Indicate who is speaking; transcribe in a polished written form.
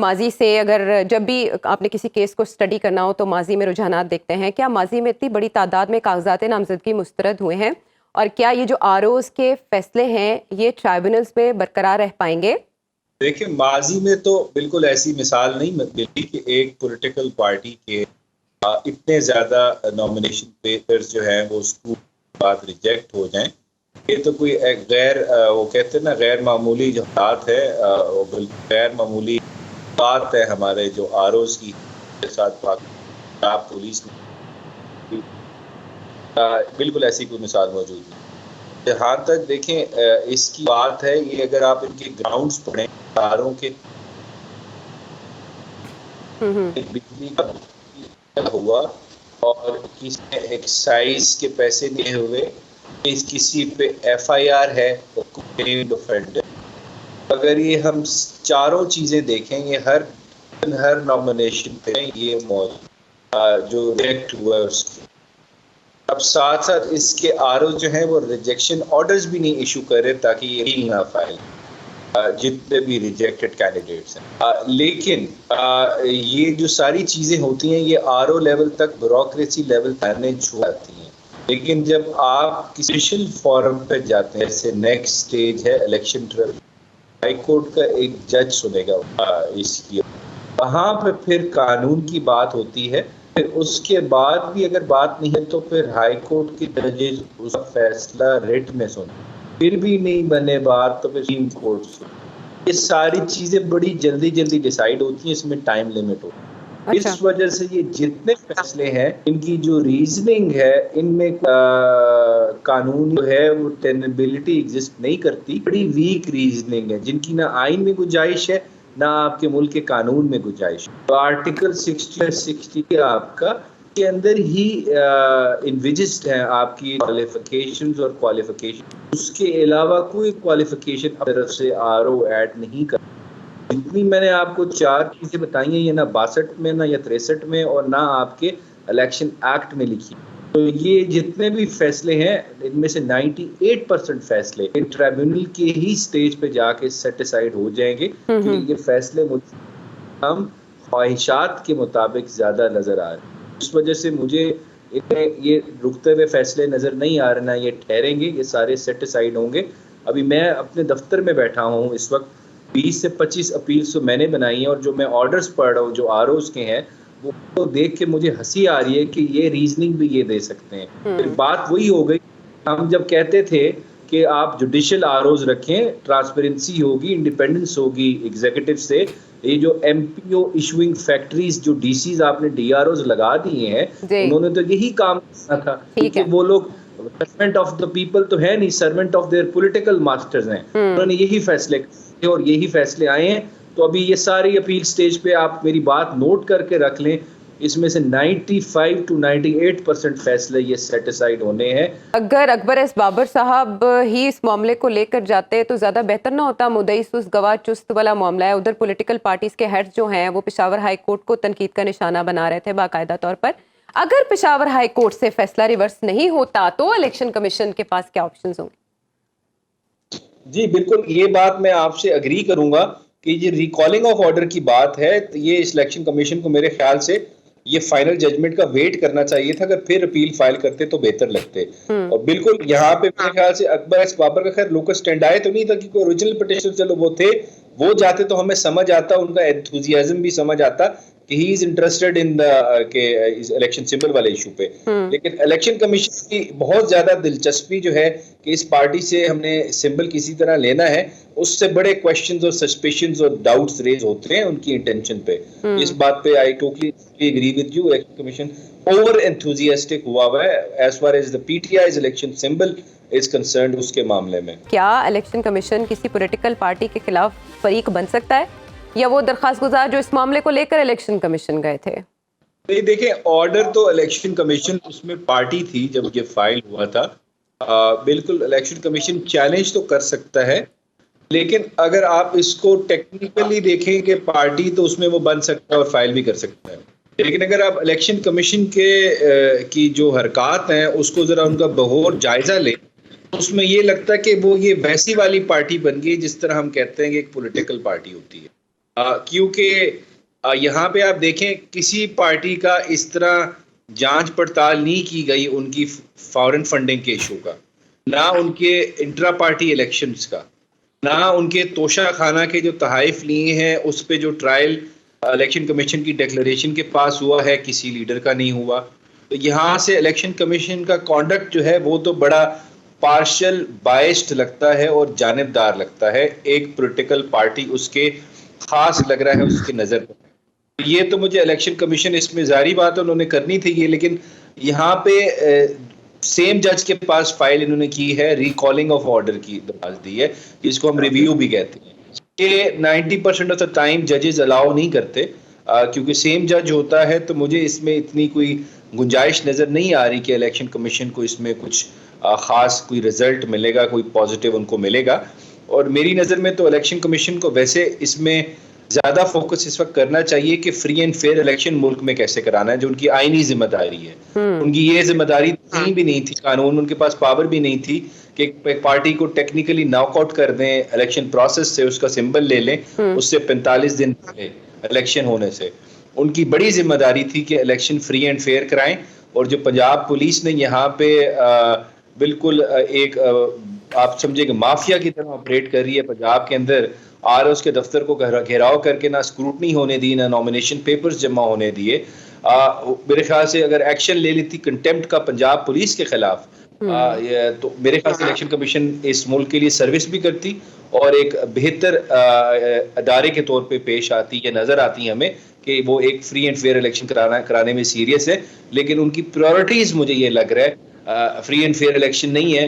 Speaker 1: माजी से, अगर जब भी आपने किसी केस को स्टडी करना हो तो माजी में रुझानात देखते हैं, क्या माजी में इतनी बड़ी तादाद में कागजात नामजदगी मुस्तरद हुए हैं और क्या ये जो आरओज़ के फैसले हैं ये ट्राइब्यूनल्स में बरकरार रह पाएंगे?
Speaker 2: देखिए, माजी में तो बिल्कुल ऐसी मिसाल नहीं मिली कि एक पॉलिटिकल पार्टी के इतने ज़्यादा नॉमिनेशन पेपर्स जो हैं वो उसके बाद रिजेक्ट हो जाएं। ये तो कोई एक वो कहते हैं ना, गैर मामूली जो हालात है, वो गैर मामूली बात है हमारे जो आरओज़ की के साथ पंजाब पुलिस ने बिल्कुल ऐसी कोई मिसाल मौजूद नहीं। जहाँ तक देखें इसकी बात है, ये अगर आप इनके ग्राउंड्स पढ़ें, तारों के बिजली का हुआ और किसी एक्साइज के पैसे दिए हुए, किसी पे एफआईआर है, अगर ये हम चारों चीजें देखें, ये हर नॉमिनेशन पे ये मौजूद जो रिजेक्ट हुआ है उसके। अब साथ साथ इसके आरओ जो हैं वो रिजेक्शन ऑर्डर्स भी नहीं इशू कर रहे ताकि ये रील ना फाइल जितने भी रिजेक्टेड कैंडिडेट्स हैं। लेकिन ये जो सारी चीज़ें होती हैं ये आरओ लेवल तक ब्यूरोक्रेसी लेवल मैनेज हो जाती हैं। लेकिन जब आप किसी स्पेशल फॉरम पे जाते हैं, जैसे नेक्स्ट स्टेज है इलेक्शन ट्रिब्यूनल, हाई कोर्ट का एक जज सुनेगा इसकी, वहाँ पे फिर कानून की बात होती है। फिर उसके बाद भी अगर बात नहीं है तो फिर हाई कोर्ट के जजेस उसका फैसला रिट में सुने, फिर भी नहीं बने बात तो फिर सुप्रीम कोर्ट सुने। ये सारी चीजें बड़ी जल्दी जल्दी डिसाइड होती हैं, इसमें टाइम लिमिट होती है। अच्छा। इस वजह से ये जितने फैसले हैं इनकी जो रीजनिंग है इनमें कानून जो है वो टेनेबिलिटी एग्जिस्ट नहीं करती, बड़ी वीक रीजनिंग है जिनकी ना आइन में गुंजाइश है ना आपके मुल्क के कानून में गुंजाइश। तो आर्टिकल 60 आपका के अंदर ही इन्विजिस्ट है आपकी क्वालिफिकेशंस और क्वालिफिकेशन, उसके अलावा कोई क्वालिफिकेशन तरफ से आरओ ऐड नहीं कर। जितनी मैंने आपको चार चीजें बताई हैं, ये ना 62 में, ना या 63 में, और ना आपके इलेक्शन एक्ट में लिखी। तो ये जितने भी फैसले हैं इनमें से 98% फैसले ट्राइब्यूनल के ही स्टेज पे जाके सेटिसाइड हो जाएंगे कि ये फैसले हम ख्वाहिशात के मुताबिक ज्यादा नजर आ रहे हैं। इस वजह से मुझे ये रुकते हुए फैसले नजर नहीं आ रहे, ना ये ठहरेंगे, ये सारे सेटिसाइड होंगे। अभी मैं अपने दफ्तर में बैठा हूँ इस वक्त, 20 से 25 अपील्स तो मैंने बनाई हैं और जो मैं ऑर्डर्स पढ़ रहा हूँ जो आरओज़ के हैं वो तो देख के मुझे हंसी आ रही है कि ये रीजनिंग भी ये दे सकते हैं। फिर बात वही हो गई, हम जब कहते थे कि आप जुडिशियल आरओज़ रखें, ट्रांसपेरेंसी होगी, इंडिपेंडेंस होगी एग्जीक्यूटिव से, ये जो एमपीओ इशूइंग फैक्ट्रीज जो डीसीज आपने डीआरओज़ लगा दिए हैं, उन्होंने तो यही काम करना था, क्योंकि वो लोग सर्वेंट ऑफ द पीपल तो है नहीं, servant of their political masters हैं। उन्होंने यही फैसले और यही फैसले आए हैं। तो अभी ये सारी अपील स्टेज पे आप मेरी बात नोट करके रख लें, इसमें से 95 to 98% फैसले ये सेटिसाइड होने हैं।
Speaker 1: अगर अकबर एस बाबर साहब ही इस मामले को लेकर जाते तो ज़्यादा बेहतर ना होता? मुद्दई सुस्त गवाह चुस्त वाला मामला है। उधर पॉलिटिकल पार्टीज के हेड्स जो हैं वो पेशावर हाई कोर्ट को तनकीद का निशाना बना रहे थे बाकायदा तौर पर। अगर पेशावर हाई कोर्ट से फैसला रिवर्स नहीं होता तो इलेक्शन कमीशन के पास क्या ऑप्शंस होंगे?
Speaker 2: जी बिल्कुल, ये बात मैं आपसे अग्री करूंगा कि ये रिकॉलिंग ऑफ ऑर्डर की बात है, तो ये इलेक्शन कमीशन को मेरे ख्याल से ये फाइनल जजमेंट का वेट करना चाहिए था। अगर फिर अपील फाइल करते तो बेहतर लगते। और बिल्कुल यहाँ पे मेरे ख्याल से अकबर एस बाबर का खैर लोकल स्टैंड आए तो नहीं था, क्योंकि ओरिजिनल पिटिशन चलो वो थे, वो जाते तो हमें समझ आता, उनका एंथुसियाज्म भी समझ आता कि he is interested in the के इलेक्शन सिंबल वाले इशू पे। लेकिन इलेक्शन कमीशन की बहुत ज्यादा दिलचस्पी जो है कि इस पार्टी से हमने सिंबल किसी तरह लेना है, उससे बड़े क्वेश्चंस और सस्पिशंस और डाउट्स रेज होते हैं उनकी इंटेंशन पे। इस बात पे I totally agree with you. Election commission over enthusiastic हुआ है as far as the PTI's election symbol is concerned उसके मामले में।
Speaker 1: क्या इलेक्शन कमीशन किसी पॉलिटिकल पार्टी के खिलाफ फरीक बन सकता है, या वो दरखास्त गुजार जो इस मामले को लेकर इलेक्शन कमीशन गए थे?
Speaker 2: देखिए, ऑर्डर तो इलेक्शन कमीशन उसमें पार्टी थी जब ये फाइल हुआ था। बिल्कुल इलेक्शन कमीशन चैलेंज तो कर सकता है, लेकिन अगर आप इसको टेक्निकली देखें कि पार्टी तो उसमें वो बन सकता है और फाइल भी कर सकता है। लेकिन अगर आप इलेक्शन कमीशन के की जो हरकत हैं उसको जरा उनका बगौर जायजा लें, उसमें ये लगता है कि वो ये वैसी वाली पार्टी बन गई जिस तरह हम कहते हैं कि एक पॉलिटिकल पार्टी होती है। क्योंकि यहाँ पे आप देखें किसी पार्टी का इस तरह जांच पड़ताल नहीं की गई उनकी फॉरेन फंडिंग के इशू का, ना उनके इंट्रा पार्टी इलेक्शंस का, ना उनके तोशा खाना के जो तहाइफ लिए हैं उस पे जो ट्रायल इलेक्शन कमीशन की डिक्लेरेशन के पास हुआ है किसी लीडर का नहीं हुआ। तो यहाँ से इलेक्शन कमीशन का कॉन्डक्ट जो है वो तो बड़ा पार्शल बाइस्ड लगता है और जानिबदार लगता है, एक पॉलिटिकल पार्टी उसके खास लग रहा है उसकी नज़र पर। ये तो मुझे इलेक्शन कमीशन इसमें जारी बात है उन्होंने करनी थी ये, लेकिन यहाँ पे सेम जज के पास फाइल इन्होंने की है, रिकॉलिंग ऑफ ऑर्डर की दरख्वास्त दी है, जिसको हम रिव्यू भी कहते हैं। कि 90% ऑफ द टाइम जजेस अलाउ नहीं करते क्योंकि सेम जज होता है, तो मुझे इसमें इतनी कोई गुंजाइश नज़र नहीं आ रही कि इलेक्शन कमीशन को इसमें कुछ ख़ास कोई रिजल्ट मिलेगा, कोई पॉजिटिव उनको मिलेगा। और मेरी नज़र में तो इलेक्शन कमीशन को वैसे इसमें ज़्यादा फोकस इस वक्त करना चाहिए कि फ्री एंड फेयर इलेक्शन मुल्क में कैसे कराना है, जो उनकी आईनी जिम्मेदारी है। उनकी ये जिम्मेदारी कहीं भी नहीं थी, कानून उनके पास पावर भी नहीं थी कि एक पार्टी को टेक्निकली नॉकआउट कर दें इलेक्शन प्रोसेस से, उसका सिंबल ले लें, उससे 45 दिन पहले इलेक्शन होने से। उनकी बड़ी जिम्मेदारी थी कि इलेक्शन फ्री एंड फेयर कराएं। और जो पंजाब पुलिस ने यहाँ पे बिल्कुल एक आप समझे कि माफिया की तरह ऑपरेट कर रही है पंजाब के अंदर, आरओ के दफ्तर को घेराव करके ना स्क्रूटनी होने दी, ना नॉमिनेशन पेपर्स जमा होने दिए। मेरे ख्याल से अगर एक्शन ले लेती कंटेम्प्ट का पंजाब पुलिस के खिलाफ, तो मेरे ख्याल से इलेक्शन कमीशन इस मुल्क के लिए सर्विस भी करती और एक बेहतर अदारे के तौर पे पेश आती है, नजर आती है हमें कि वो एक फ्री एंड फेयर इलेक्शन कराने में सीरियस है। लेकिन उनकी प्रायोरिटीज मुझे ये लग रहा है फ्री एंड फेयर इलेक्शन नहीं है,